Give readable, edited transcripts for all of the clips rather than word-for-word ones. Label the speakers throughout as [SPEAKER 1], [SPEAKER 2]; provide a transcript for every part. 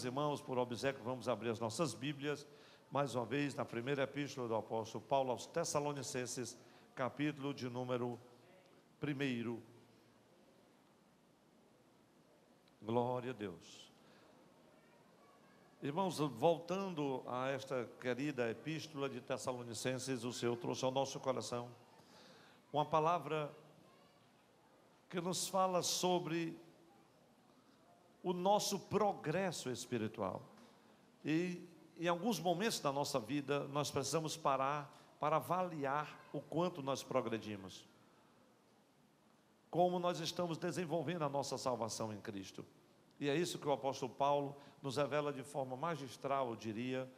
[SPEAKER 1] irmãos, por obséquio, vamos abrir as nossas Bíblias, mais uma vez, na primeira epístola do apóstolo Paulo aos Tessalonicenses, capítulo de número 1. Glória a Deus. Irmãos, voltando a esta querida epístola de Tessalonicenses, o Senhor trouxe ao nosso coração uma palavra que nos fala sobre o nosso progresso espiritual. E em alguns momentos da nossa vida, nós precisamos parar para avaliar o quanto nós progredimos, como nós estamos desenvolvendo a nossa salvação em Cristo. E é isso que o apóstolo Paulo nos revela de forma magistral, eu diria.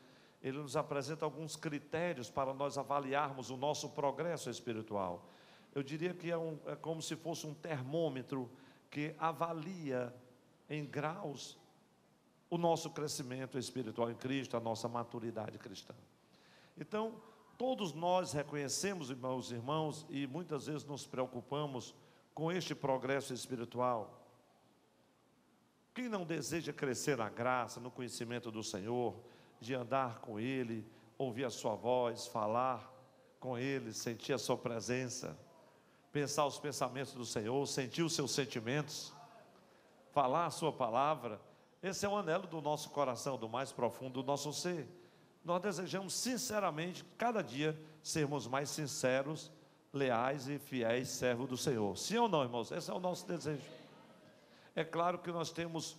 [SPEAKER 1] Ele nos apresenta alguns critérios para nós avaliarmos o nosso progresso espiritual. Eu diria que é como se fosse um termômetro que avalia em graus o nosso crescimento espiritual em Cristo, a nossa maturidade cristã. Então, todos nós reconhecemos, meus irmãos, e muitas vezes nos preocupamos com este progresso espiritual. Quem não deseja crescer na graça, no conhecimento do Senhor, de andar com Ele, ouvir a sua voz, falar com Ele, sentir a sua presença, pensar os pensamentos do Senhor, sentir os seus sentimentos, falar a sua palavra? Esse é o anelo do nosso coração, do mais profundo do nosso ser. Nós desejamos sinceramente, cada dia, sermos mais sinceros, leais e fiéis servos do Senhor. Sim ou não, irmãos? Esse é o nosso desejo. É claro que nós temos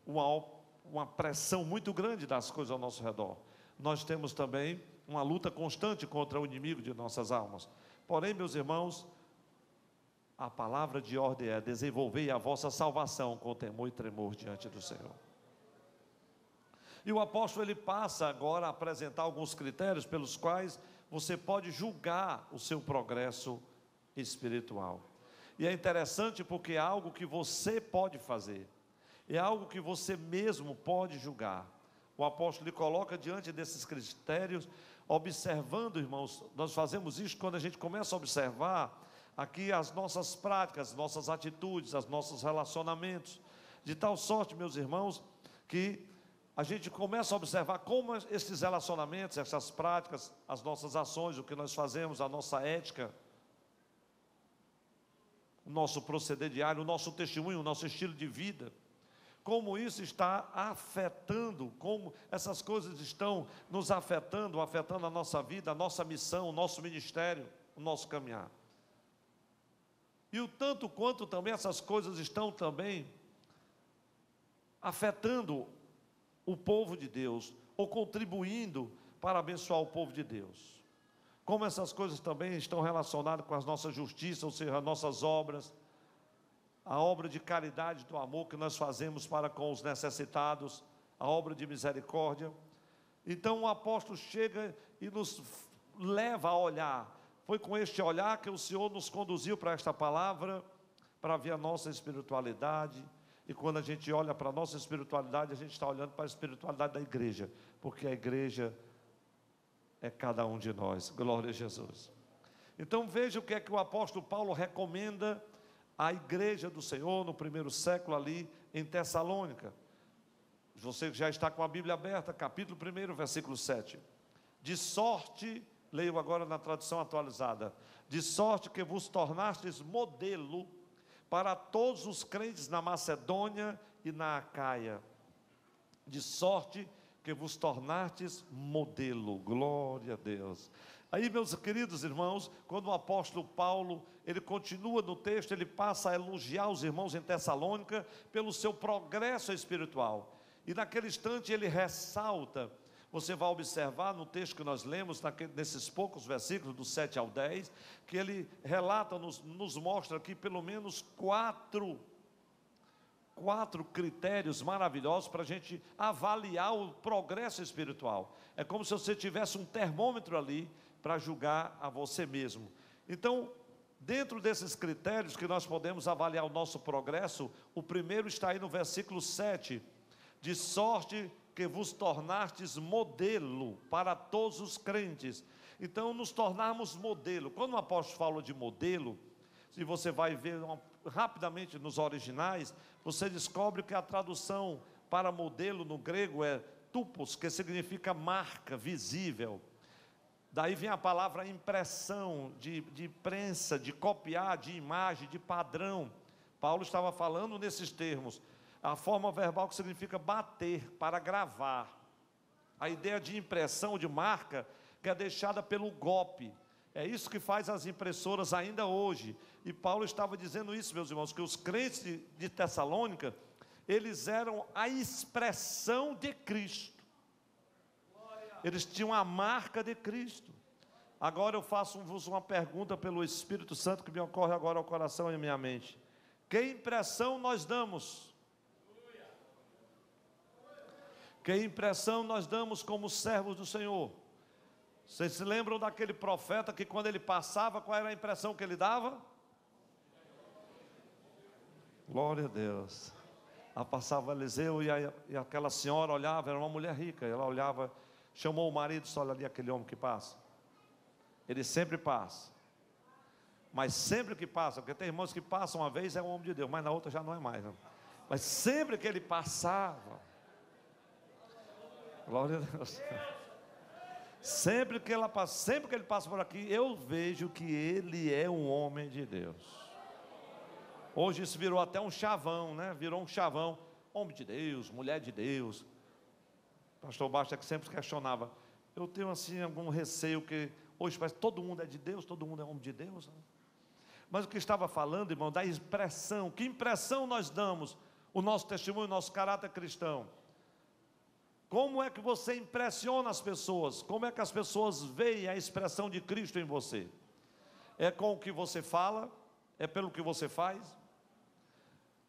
[SPEAKER 1] uma pressão muito grande das coisas ao nosso redor. Nós temos também uma luta constante contra o inimigo de nossas almas. Porém, meus irmãos, a palavra de ordem é: desenvolvei a vossa salvação com temor e tremor diante do Senhor. E o apóstolo, ele passa agora a apresentar alguns critérios pelos quais você pode julgar o seu progresso espiritual. E é interessante porque é algo que você pode fazer, é algo que você mesmo pode julgar. O apóstolo lhe coloca diante desses critérios, observando, irmãos. Nós fazemos isso quando a gente começa a observar aqui as nossas práticas, as nossas atitudes, os nossos relacionamentos, de tal sorte, meus irmãos, que a gente começa a observar como esses relacionamentos, essas práticas, as nossas ações, o que nós fazemos, a nossa ética, o nosso proceder diário, o nosso testemunho, o nosso estilo de vida, como isso está afetando, como essas coisas estão nos afetando a nossa vida, a nossa missão, o nosso ministério, o nosso caminhar. E o tanto quanto também essas coisas estão também afetando o povo de Deus, ou contribuindo para abençoar o povo de Deus. Como essas coisas também estão relacionadas com as nossas justiças, ou seja, as nossas obras, a obra de caridade, do amor que nós fazemos para com os necessitados, a obra de misericórdia. Então o apóstolo chega e nos leva a olhar. Foi com este olhar que o Senhor nos conduziu para esta palavra, para ver a nossa espiritualidade. E quando a gente olha para a nossa espiritualidade, a gente está olhando para a espiritualidade da igreja, porque a igreja é cada um de nós. Glória a Jesus. Então veja o que é que o apóstolo Paulo recomenda à igreja do Senhor no primeiro século ali em Tessalônica. Você já está com a Bíblia aberta, capítulo 1, versículo 7. De sorte, leio agora na tradução atualizada, de sorte que vos tornastes modelo para todos os crentes na Macedônia e na Acaia. De sorte que vos tornastes modelo. Glória a Deus. Aí, meus queridos irmãos, quando o apóstolo Paulo, ele continua no texto, ele passa a elogiar os irmãos em Tessalônica pelo seu progresso espiritual. E naquele instante ele ressalta, você vai observar no texto que nós lemos, nesses poucos versículos, do 7 ao 10, que ele relata, nos mostra aqui pelo menos quatro critérios maravilhosos para a gente avaliar o progresso espiritual. É como se você tivesse um termômetro ali para julgar a você mesmo. Então, dentro desses critérios que nós podemos avaliar o nosso progresso, o primeiro está aí no versículo 7, de sorte que vos tornastes modelo para todos os crentes. Então, nos tornarmos modelo. Quando o apóstolo fala de modelo, se você vai ver rapidamente nos originais, você descobre que a tradução para modelo no grego é tupos, que significa marca, visível. Daí vem a palavra impressão, de prensa, de copiar, de imagem, de padrão. Paulo estava falando nesses termos. A forma verbal que significa bater, para gravar. A ideia de impressão, de marca, que é deixada pelo golpe. É isso que faz as impressoras ainda hoje. E Paulo estava dizendo isso, meus irmãos, que os crentes de Tessalônica, eles eram a expressão de Cristo. Eles tinham a marca de Cristo. Agora eu faço-vos uma pergunta pelo Espírito Santo que me ocorre agora ao coração e à minha mente. Que impressão nós damos? Que impressão nós damos como servos do Senhor? Vocês se lembram daquele profeta que quando ele passava, qual era a impressão que ele dava? Glória a Deus. Lá passava Eliseu e aquela senhora olhava, era uma mulher rica, ela olhava, chamou o marido, disse: olha ali aquele homem que passa. Ele sempre passa. Mas sempre que passa, porque tem irmãos que passam uma vez é um homem de Deus, mas na outra já não é mais. Não. Mas sempre que ele passava, glória a Deus. Sempre que ele passa por aqui, eu vejo que ele é um homem de Deus. Hoje isso virou até um chavão, né? Virou um chavão. Homem de Deus, mulher de Deus. O pastor Basta que sempre questionava. Eu tenho assim algum receio que hoje parece que todo mundo é de Deus, todo mundo é homem de Deus. Né? Mas o que estava falando, irmão, da expressão. Que impressão nós damos? O nosso testemunho, o nosso caráter cristão. Como é que você impressiona as pessoas? Como é que as pessoas veem a expressão de Cristo em você? É com o que você fala? É pelo que você faz?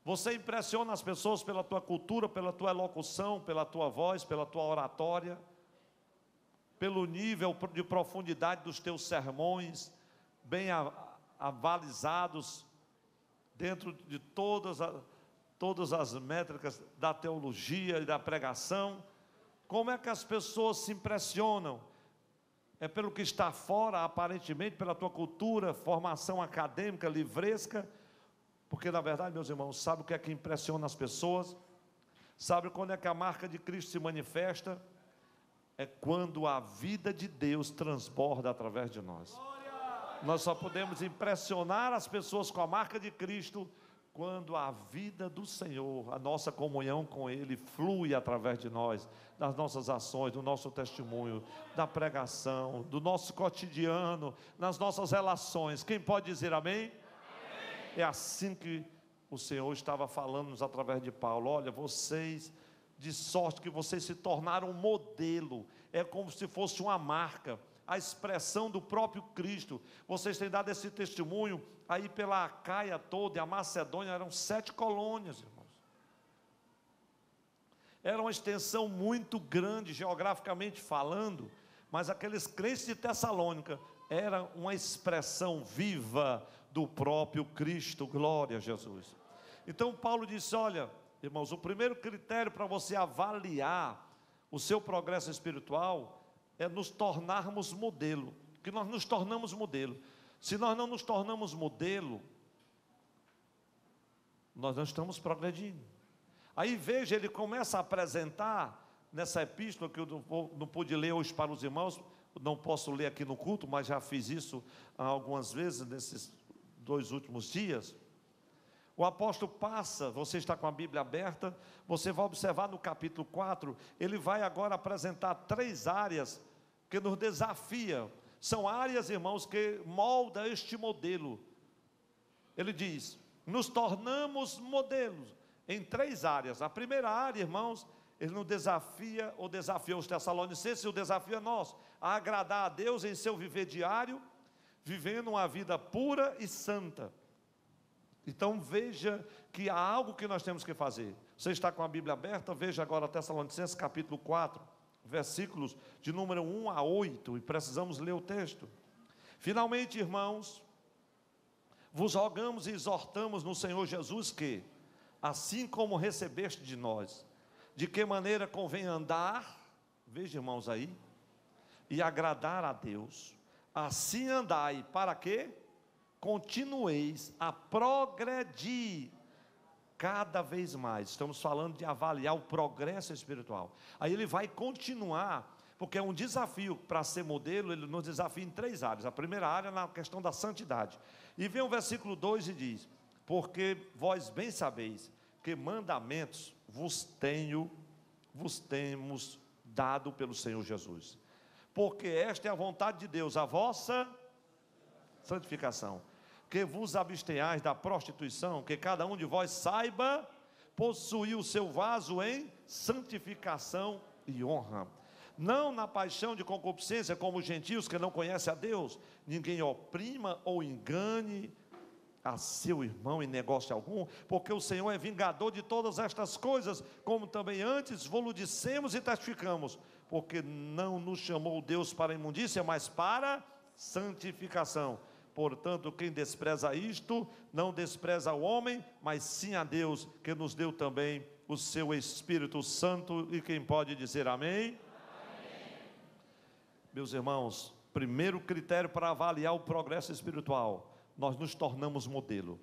[SPEAKER 1] Você impressiona as pessoas pela tua cultura, pela tua elocução, pela tua voz, pela tua oratória, pelo nível de profundidade dos teus sermões, bem avalizados, dentro de todas as métricas da teologia e da pregação. Como é que as pessoas se impressionam? É pelo que está fora, aparentemente, pela tua cultura, formação acadêmica, livresca? Porque, na verdade, meus irmãos, sabe o que é que impressiona as pessoas? Sabe quando é que a marca de Cristo se manifesta? É quando a vida de Deus transborda através de nós. Nós só podemos impressionar as pessoas com a marca de Cristo quando a vida do Senhor, a nossa comunhão com Ele flui através de nós, das nossas ações, do nosso testemunho, da pregação, do nosso cotidiano, nas nossas relações. Quem pode dizer amém? Amém. É assim que o Senhor estava falando-nos através de Paulo. Olha, vocês, de sorte que vocês se tornaram um modelo, é como se fosse uma marca, a expressão do próprio Cristo. Vocês têm dado esse testemunho aí pela Acaia toda, e a Macedônia, eram 7 colônias, irmãos. Era uma extensão muito grande, geograficamente falando, mas aqueles crentes de Tessalônica, era uma expressão viva do próprio Cristo, glória a Jesus. Então Paulo disse, olha, irmãos, o primeiro critério para você avaliar o seu progresso espiritual, é nos tornarmos modelo, que nós nos tornamos modelo. Se nós não nos tornamos modelo, nós não estamos progredindo. Aí veja, ele começa a apresentar, nessa epístola, que eu não pude ler hoje para os irmãos, não posso ler aqui no culto, mas já fiz isso algumas vezes, nesses 2 últimos dias. O apóstolo passa, você está com a Bíblia aberta, você vai observar no capítulo 4, ele vai agora apresentar 3 áreas que nos desafia. São áreas, irmãos, que molda este modelo. Ele diz, nos tornamos modelos em 3 áreas. A primeira área, irmãos, ele nos desafia, ou desafiou os tessalonicenses, e o desafio é nosso, a agradar a Deus em seu viver diário, vivendo uma vida pura e santa. Então veja que há algo que nós temos que fazer. Você está com a Bíblia aberta? Veja agora Tessalonicenses capítulo 4, versículos de número 1 a 8, e precisamos ler o texto. Finalmente, irmãos, vos rogamos e exortamos no Senhor Jesus que, assim como recebeste de nós, de que maneira convém andar, veja, irmãos, aí, e agradar a Deus, assim andai, para quê? Continueis a progredir cada vez mais. Estamos falando de avaliar o progresso espiritual. Aí ele vai continuar, porque é um desafio para ser modelo. Ele nos desafia em 3 áreas. A primeira área é na questão da santidade. E vem o versículo 2 e diz: porque vós bem sabeis que mandamentos vos temos dado pelo Senhor Jesus. Porque esta é a vontade de Deus, a vossa santificação. Que vos abstenhais da prostituição, que cada um de vós saiba possuir o seu vaso em santificação e honra. Não na paixão de concupiscência, como os gentios que não conhecem a Deus. Ninguém oprima ou engane a seu irmão em negócio algum, porque o Senhor é vingador de todas estas coisas, como também antes vos dissemos e testificamos, porque não nos chamou Deus para imundícia, mas para santificação. Portanto, quem despreza isto, não despreza o homem, mas sim a Deus, que nos deu também o seu Espírito Santo. E quem pode dizer amém? Amém. Meus irmãos, primeiro critério para avaliar o progresso espiritual: nós nos tornamos modelo.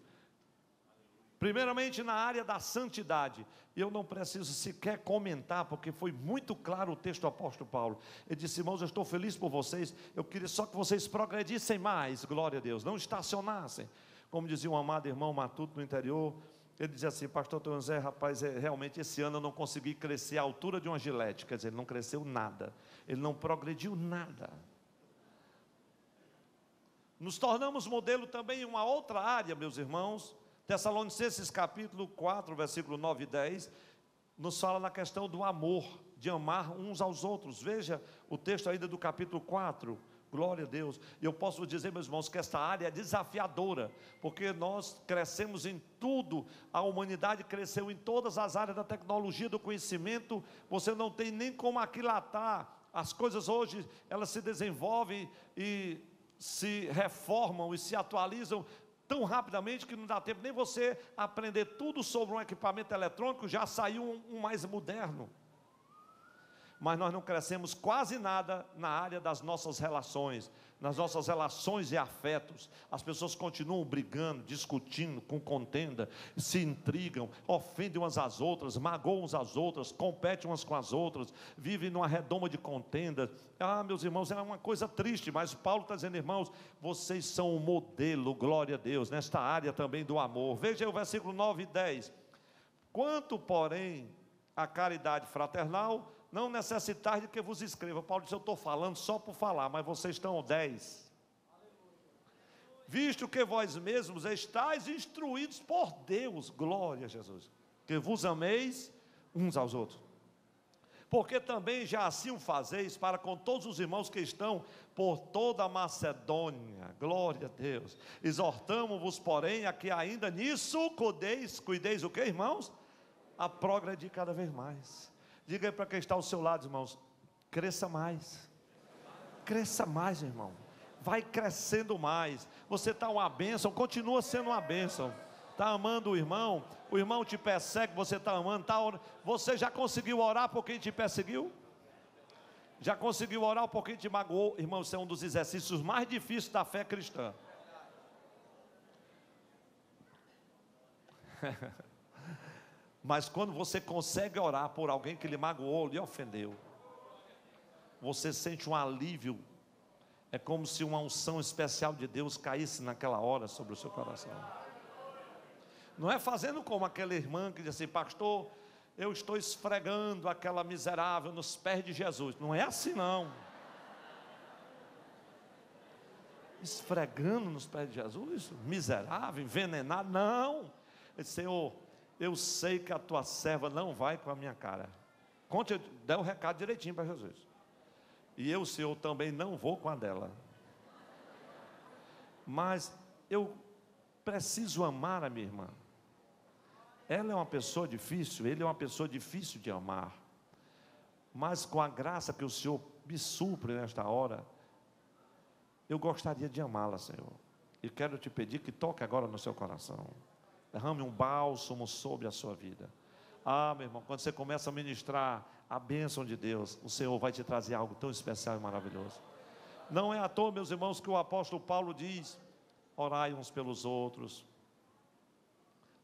[SPEAKER 1] Primeiramente na área da santidade. Eu não preciso sequer comentar, porque foi muito claro o texto do apóstolo Paulo. Ele disse: irmãos, eu estou feliz por vocês, eu queria só que vocês progredissem mais, glória a Deus, não estacionassem. Como dizia um amado irmão Matuto no interior, ele dizia assim: pastor Tom Zé, rapaz, realmente esse ano eu não consegui crescer à altura de uma gilete. Quer dizer, ele não cresceu nada, ele não progrediu nada. Nos tornamos modelo também em uma outra área, meus irmãos. Tessalonicenses capítulo 4, versículo 9 e 10, nos fala na questão do amor, de amar uns aos outros. Veja o texto ainda do capítulo 4, glória a Deus. E eu posso dizer, meus irmãos, que esta área é desafiadora, porque nós crescemos em tudo, a humanidade cresceu em todas as áreas da tecnologia, do conhecimento. Você não tem nem como aquilatar. As coisas hoje, elas se desenvolvem e se reformam e se atualizam tão rapidamente que não dá tempo nem você aprender tudo sobre um equipamento eletrônico. Já saiu um mais moderno. Mas nós não crescemos quase nada na área das nossas relações, nas nossas relações e afetos. As pessoas continuam brigando, discutindo, com contenda, se intrigam, ofendem umas às outras, magoam uns às outras, competem umas com as outras, vivem numa redoma de contenda. Meus irmãos, é uma coisa triste, mas Paulo está dizendo: irmãos, vocês são um modelo, glória a Deus, nesta área também do amor. Veja aí o versículo 9 e 10. Quanto, porém, a caridade fraternal, não necessitais de que vos escreva. Paulo disse: eu estou falando só por falar, mas vocês estão 10. Visto que vós mesmos estáis instruídos por Deus, glória a Jesus, que vos ameis uns aos outros. Porque também já assim o fazeis para com todos os irmãos que estão por toda a Macedônia, glória a Deus. Exortamo-vos, porém, a que ainda nisso cuideis o que, irmãos? A progredir cada vez mais. Diga aí para quem está ao seu lado, irmãos: cresça mais. Cresça mais, irmão. Vai crescendo mais. Você está uma bênção, continua sendo uma bênção. Está amando o irmão te persegue, você está amando, você já conseguiu orar por quem te perseguiu? Já conseguiu orar por quem te magoou? Irmão, isso é um dos exercícios mais difíceis da fé cristã. Mas quando você consegue orar por alguém que lhe magoou, lhe ofendeu, você sente um alívio. É como se uma unção especial de Deus caísse naquela hora sobre o seu coração. Não é fazendo como aquela irmã que diz assim: pastor, eu estou esfregando aquela miserável nos pés de Jesus. Não é assim não. Esfregando nos pés de Jesus? Miserável, envenenado? Não. Ele disse: Senhor, eu sei que a tua serva não vai com a minha cara. Conte, dê o recado direitinho para Jesus. E eu, Senhor, também não vou com a dela. Mas eu preciso amar a minha irmã. Ela é uma pessoa difícil, ele é uma pessoa difícil de amar. Mas com a graça que o Senhor me supre nesta hora, eu gostaria de amá-la, Senhor. E quero te pedir que toque agora no seu coração. Derrame um bálsamo sobre a sua vida. Meu irmão, quando você começa a ministrar a bênção de Deus, o Senhor vai te trazer algo tão especial e maravilhoso. Não é à toa, meus irmãos, que o apóstolo Paulo diz: orai uns pelos outros,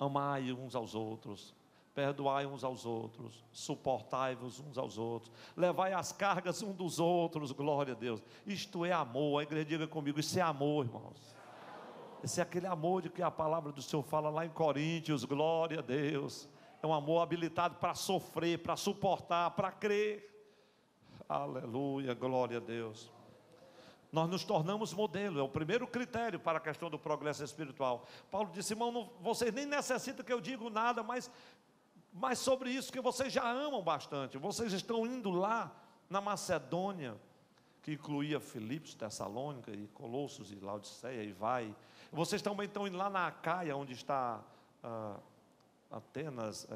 [SPEAKER 1] amai uns aos outros, perdoai uns aos outros, suportai-vos uns aos outros, levai as cargas uns dos outros, glória a Deus. Isto é amor. A igreja diga comigo, isso é amor, irmãos. Esse é aquele amor de que a palavra do Senhor fala lá em Coríntios, glória a Deus. É um amor habilitado para sofrer, para suportar, para crer. Aleluia, glória a Deus. Nós nos tornamos modelo, é o primeiro critério para a questão do progresso espiritual. Paulo disse, irmão, vocês nem necessitam que eu diga nada, mas sobre isso que vocês já amam bastante. Vocês estão indo lá na Macedônia, que incluía Filipos, Tessalônica, e Colossos, e Laodiceia, e vai. Vocês também estão indo lá na Acaia, onde está Atenas,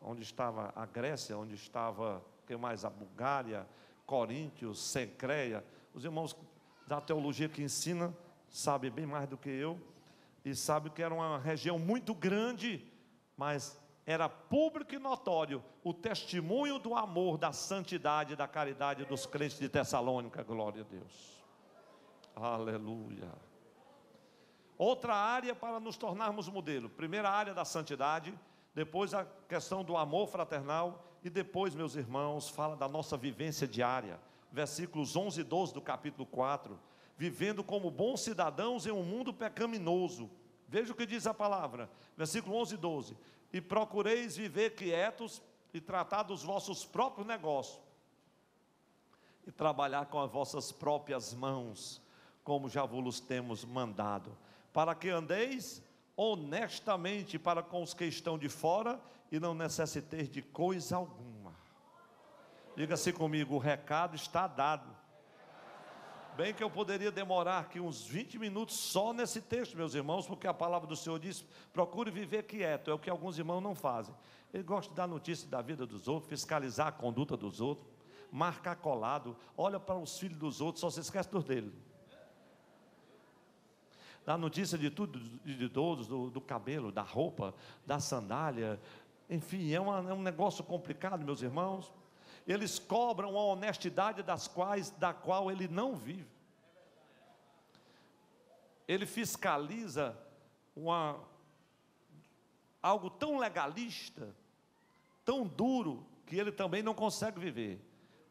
[SPEAKER 1] onde estava a Grécia, onde estava, que mais? A Bulgária, Coríntios, Cencreia. Os irmãos da teologia que ensina sabem bem mais do que eu, e sabem que era uma região muito grande, mas era público e notório o testemunho do amor, da santidade, da caridade dos crentes de Tessalônica, glória a Deus. Aleluia. Outra área para nos tornarmos modelo. Primeira área da santidade, depois a questão do amor fraternal, e depois, meus irmãos, fala da nossa vivência diária. Versículos 11 e 12 do capítulo 4. Vivendo como bons cidadãos em um mundo pecaminoso. Veja o que diz a palavra, versículo 11 e 12. E procureis viver quietos e tratar dos vossos próprios negócios. E trabalhar com as vossas próprias mãos, como já vos temos mandado. Para que andeis honestamente para com os que estão de fora e não necessiteis de coisa alguma. Diga-se comigo, o recado está dado. Bem que eu poderia demorar aqui uns 20 minutos só nesse texto, meus irmãos, porque a palavra do Senhor diz, procure viver quieto, é o que alguns irmãos não fazem. Eles gostam de dar notícia da vida dos outros, fiscalizar a conduta dos outros, marcar colado, olha para os filhos dos outros, só se esquece dos dele. Dá notícia de tudo, de todos, do cabelo, da roupa, da sandália, enfim, é um negócio complicado, meus irmãos. Eles cobram a honestidade da qual ele não vive. Ele fiscaliza algo tão legalista, tão duro, que ele também não consegue viver.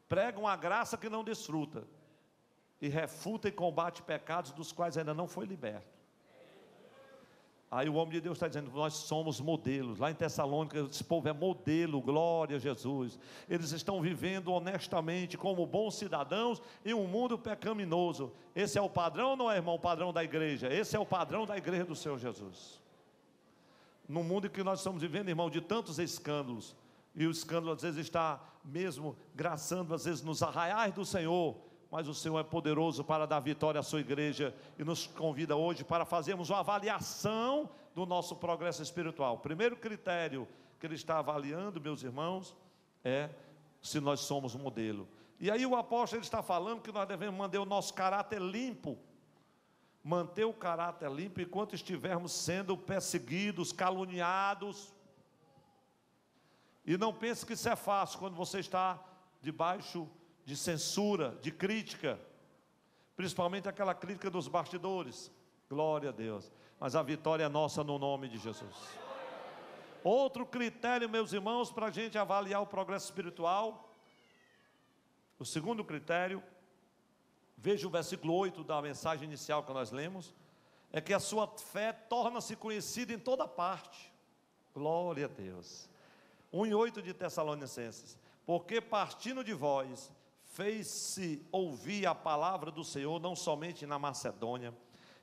[SPEAKER 1] Prega uma graça que não desfruta, e refuta e combate pecados dos quais ainda não foi liberto. Aí o homem de Deus está dizendo, nós somos modelos. Lá em Tessalônica, esse povo é modelo, glória a Jesus. Eles estão vivendo honestamente como bons cidadãos em um mundo pecaminoso. Esse é o padrão ou não é, irmão? O padrão da igreja. Esse é o padrão da igreja do Senhor Jesus. No mundo em que nós estamos vivendo, irmão, de tantos escândalos, e o escândalo às vezes está mesmo graçando, às vezes nos arraiais do Senhor, mas o Senhor é poderoso para dar vitória à sua igreja, e nos convida hoje para fazermos uma avaliação do nosso progresso espiritual. O primeiro critério que ele está avaliando, meus irmãos, é se nós somos modelo. E aí o apóstolo ele está falando que nós devemos manter o nosso caráter limpo, manter o caráter limpo enquanto estivermos sendo perseguidos, caluniados. E não pense que isso é fácil quando você está debaixo de censura, de crítica, principalmente aquela crítica dos bastidores, glória a Deus, mas a vitória é nossa no nome de Jesus. Outro critério, meus irmãos, para a gente avaliar o progresso espiritual, o segundo critério, veja o versículo 8 da mensagem inicial que nós lemos, é que a sua fé torna-se conhecida em toda parte, glória a Deus. 1:8 de Tessalonicenses, porque partindo de vós, fez-se ouvir a palavra do Senhor, não somente na Macedônia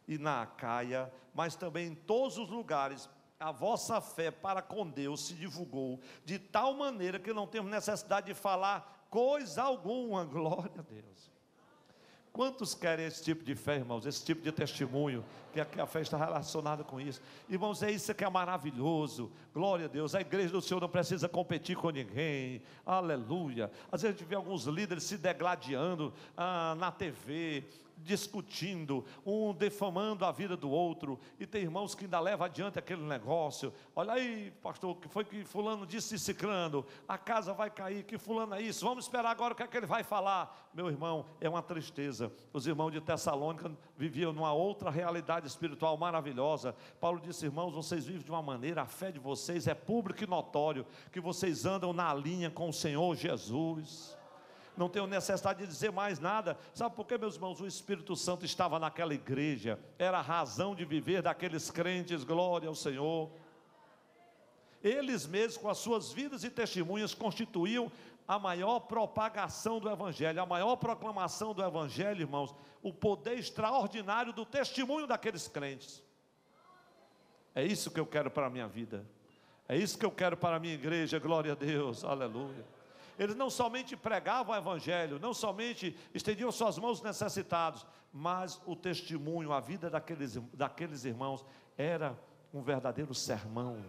[SPEAKER 1] e na Acaia, mas também em todos os lugares. A vossa fé para com Deus se divulgou, de tal maneira que não temos necessidade de falar coisa alguma, glória a Deus. Quantos querem esse tipo de fé, irmãos, esse tipo de testemunho, que a fé está relacionada com isso? Irmãos, é isso que é maravilhoso, glória a Deus. A igreja do Senhor não precisa competir com ninguém, aleluia. Às vezes a gente vê alguns líderes se degladiando na TV, discutindo, um defamando a vida do outro, e tem irmãos que ainda levam adiante aquele negócio. Olha aí, pastor, que foi que fulano disse ciclano, a casa vai cair, que fulano é isso, vamos esperar agora o que é que ele vai falar. Meu irmão, é uma tristeza. Os irmãos de Tessalônica viviam numa outra realidade espiritual maravilhosa. Paulo disse: irmãos, vocês vivem de uma maneira, a fé de vocês é pública e notório, que vocês andam na linha com o Senhor Jesus. Não tenho necessidade de dizer mais nada. Sabe por quê, meus irmãos? O Espírito Santo estava naquela igreja, era a razão de viver daqueles crentes, glória ao Senhor. Eles mesmos, com as suas vidas e testemunhas, constituíam a maior propagação do Evangelho, a maior proclamação do Evangelho, irmãos, o poder extraordinário do testemunho daqueles crentes. É isso que eu quero para a minha vida, é isso que eu quero para a minha igreja, glória a Deus, aleluia. Eles não somente pregavam o Evangelho, não somente estendiam suas mãos necessitados, mas o testemunho, a vida daqueles irmãos era um verdadeiro sermão,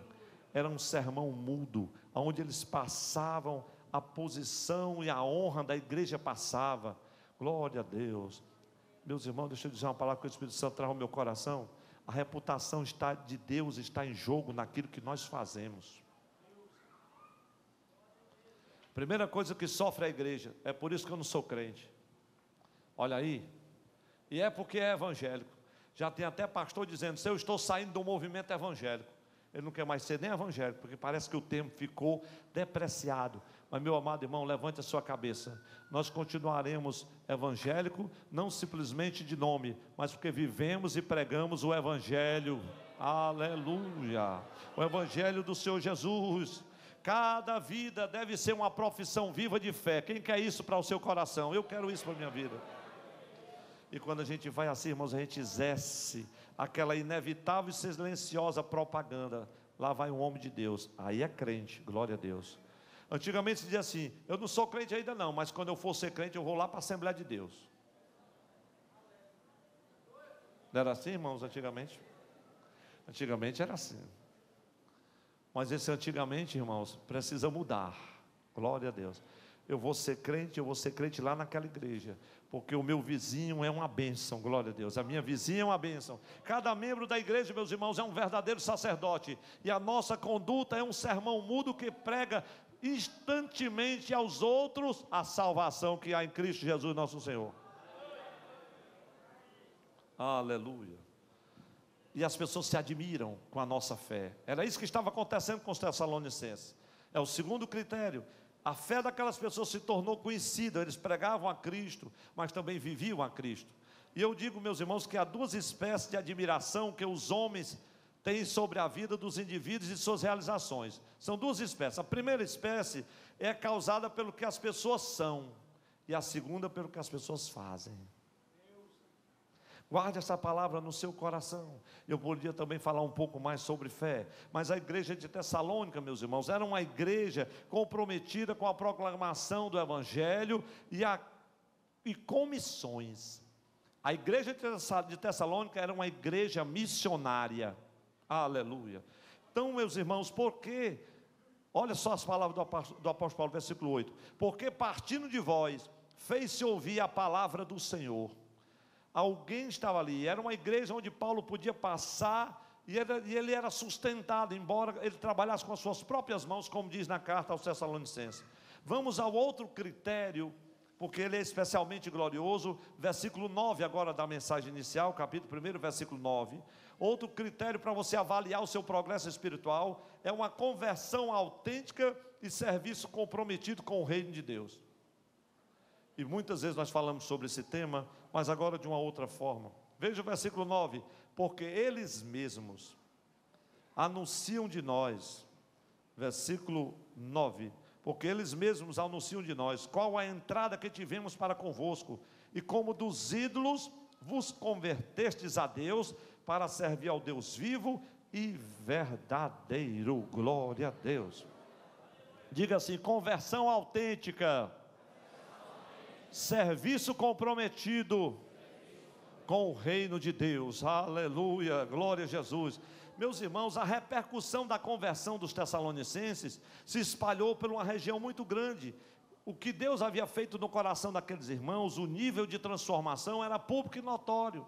[SPEAKER 1] era um sermão mudo, onde eles passavam, a posição e a honra da igreja passava, glória a Deus. Meus irmãos, deixa eu dizer uma palavra que o Espírito Santo traz ao meu coração. A reputação de Deus está em jogo naquilo que nós fazemos. Primeira coisa que sofre a igreja, é por isso que eu não sou crente. Olha aí, e é porque é evangélico. Já tem até pastor dizendo: se eu estou saindo do movimento evangélico, ele não quer mais ser nem evangélico, porque parece que o termo ficou depreciado. Mas, meu amado irmão, levante a sua cabeça. Nós continuaremos evangélico, não simplesmente de nome, mas porque vivemos e pregamos o Evangelho, aleluia, o Evangelho do Senhor Jesus. Cada vida deve ser uma profissão viva de fé. Quem quer isso para o seu coração? Eu quero isso para a minha vida. E quando a gente vai assim, irmãos, a gente exerce aquela inevitável e silenciosa propaganda. Lá vai um homem de Deus, aí é crente, glória a Deus. Antigamente se dizia assim: eu não sou crente ainda não, mas quando eu for ser crente eu vou lá para a Assembleia de Deus. Não era assim, irmãos, antigamente? Antigamente era assim. Mas esse antigamente, irmãos, precisa mudar, glória a Deus. Eu vou ser crente lá naquela igreja, porque o meu vizinho é uma bênção, glória a Deus, a minha vizinha é uma bênção. Cada membro da igreja, meus irmãos, é um verdadeiro sacerdote, e a nossa conduta é um sermão mudo que prega instantemente aos outros a salvação que há em Cristo Jesus nosso Senhor. Aleluia. E as pessoas se admiram com a nossa fé. Era isso que estava acontecendo com os Tessalonicenses. É o segundo critério. A fé daquelas pessoas se tornou conhecida. Eles pregavam a Cristo, mas também viviam a Cristo. E eu digo, meus irmãos, que há duas espécies de admiração que os homens têm sobre a vida dos indivíduos e suas realizações. São duas espécies. A primeira espécie é causada pelo que as pessoas são, e a segunda pelo que as pessoas fazem. Guarde essa palavra no seu coração. Eu poderia também falar um pouco mais sobre fé, mas a igreja de Tessalônica, meus irmãos, era uma igreja comprometida com a proclamação do Evangelho e com missões. A igreja de Tessalônica era uma igreja missionária, aleluia. Então, meus irmãos, por quê? Olha só as palavras do apóstolo Paulo, versículo 8: porque partindo de vós, fez-se ouvir a palavra do Senhor. Alguém estava ali, era uma igreja onde Paulo podia passar, e ele era sustentado, embora ele trabalhasse com as suas próprias mãos, como diz na carta aos Tessalonicenses. Vamos ao outro critério, porque ele é especialmente glorioso, versículo 9 agora da mensagem inicial, capítulo 1, versículo 9. Outro critério para você avaliar o seu progresso espiritual, é uma conversão autêntica e serviço comprometido com o reino de Deus. E muitas vezes nós falamos sobre esse tema, mas agora de uma outra forma. Veja o versículo 9: porque eles mesmos anunciam de nós, versículo 9, porque eles mesmos anunciam de nós qual a entrada que tivemos para convosco, e como dos ídolos vos convertestes a Deus, para servir ao Deus vivo e verdadeiro, glória a Deus. Diga assim: conversão autêntica, serviço comprometido com o reino de Deus, aleluia, glória a Jesus. Meus irmãos, a repercussão da conversão dos Tessalonicenses se espalhou por uma região muito grande. O que Deus havia feito no coração daqueles irmãos, o nível de transformação era público e notório.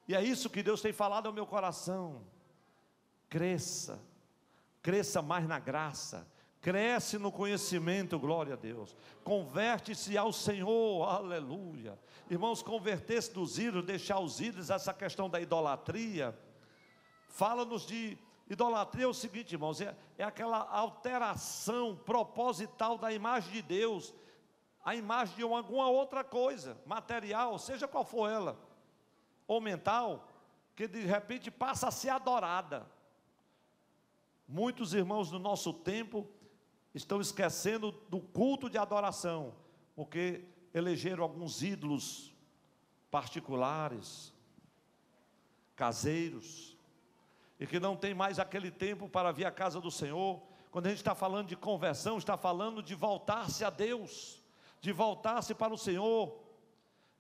[SPEAKER 1] E é isso que Deus tem falado ao meu coração. Cresça, cresça mais na graça, cresce no conhecimento, glória a Deus. Converte-se ao Senhor, aleluia. Irmãos, converter-se dos ídolos, deixar os ídolos, essa questão da idolatria. Fala-nos de idolatria, é o seguinte, irmãos, é aquela alteração proposital da imagem de Deus, a imagem de alguma outra coisa, material, seja qual for ela, ou mental, que de repente passa a ser adorada. Muitos irmãos do nosso tempo estão esquecendo do culto de adoração, porque elegeram alguns ídolos particulares, caseiros, e que não tem mais aquele tempo para vir à casa do Senhor. Quando a gente está falando de conversão, está falando de voltar-se a Deus, de voltar-se para o Senhor,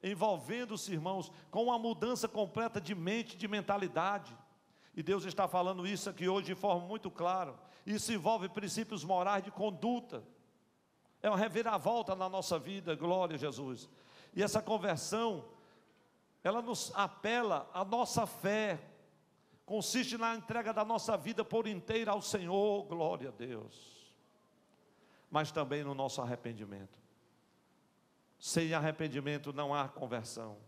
[SPEAKER 1] envolvendo-se, irmãos, com uma mudança completa de mente, de mentalidade. E Deus está falando isso aqui hoje de forma muito clara. Isso envolve princípios morais de conduta. É uma reviravolta na nossa vida, glória a Jesus. E essa conversão, ela nos apela à nossa fé, consiste na entrega da nossa vida por inteira ao Senhor, glória a Deus, mas também no nosso arrependimento. Sem arrependimento não há conversão.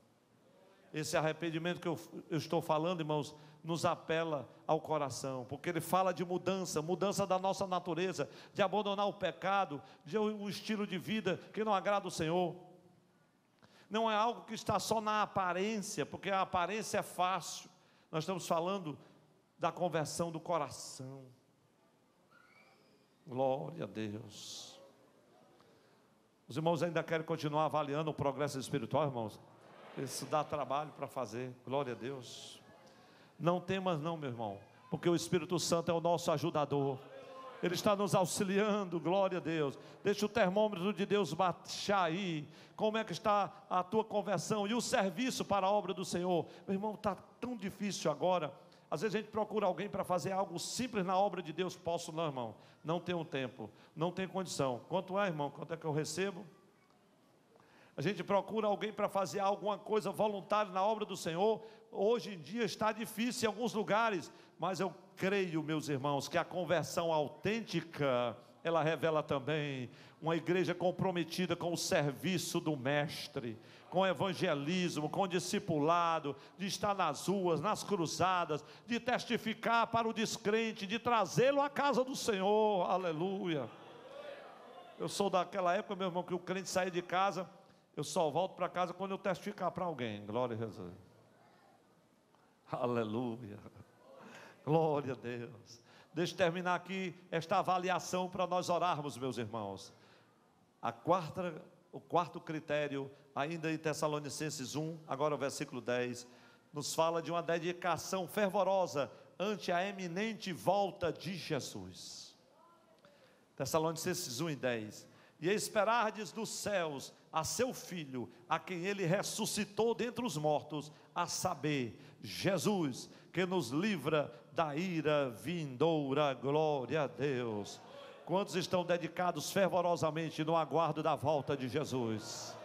[SPEAKER 1] Esse arrependimento que eu estou falando, irmãos, nos apela ao coração, porque ele fala de mudança, mudança da nossa natureza, de abandonar o pecado, de um estilo de vida que não agrada o Senhor. Não é algo que está só na aparência, porque a aparência é fácil. Nós estamos falando da conversão do coração. Glória a Deus. Os irmãos ainda querem continuar avaliando o progresso espiritual, irmãos? Isso dá trabalho para fazer, glória a Deus. Não temas não, meu irmão, porque o Espírito Santo é o nosso ajudador. Ele está nos auxiliando, glória a Deus. Deixa o termômetro de Deus baixar aí. Como é que está a tua conversão e o serviço para a obra do Senhor? Meu irmão, está tão difícil agora. Às vezes a gente procura alguém para fazer algo simples na obra de Deus. Posso não, irmão, não tenho tempo, não tenho condição. Quanto é, irmão? Quanto é que eu recebo? A gente procura alguém para fazer alguma coisa voluntária na obra do Senhor. Hoje em dia está difícil em alguns lugares, mas eu creio, meus irmãos, que a conversão autêntica, ela revela também uma igreja comprometida com o serviço do Mestre, com o evangelismo, com o discipulado, de estar nas ruas, nas cruzadas, de testificar para o descrente, de trazê-lo à casa do Senhor, aleluia. Eu sou daquela época, meu irmão, que o crente saía de casa, eu só volto para casa quando eu testificar para alguém, glória a Jesus, aleluia, glória a Deus. Deixa eu terminar aqui esta avaliação para nós orarmos, meus irmãos. O quarto critério, ainda em Tessalonicenses 1, agora o versículo 10, nos fala de uma dedicação fervorosa ante a eminente volta de Jesus. Tessalonicenses 1 e 10. E esperardes dos céus a seu Filho, a quem ele ressuscitou dentre os mortos, a saber, Jesus, que nos livra da ira vindoura, glória a Deus. Quantos estão dedicados fervorosamente no aguardo da volta de Jesus?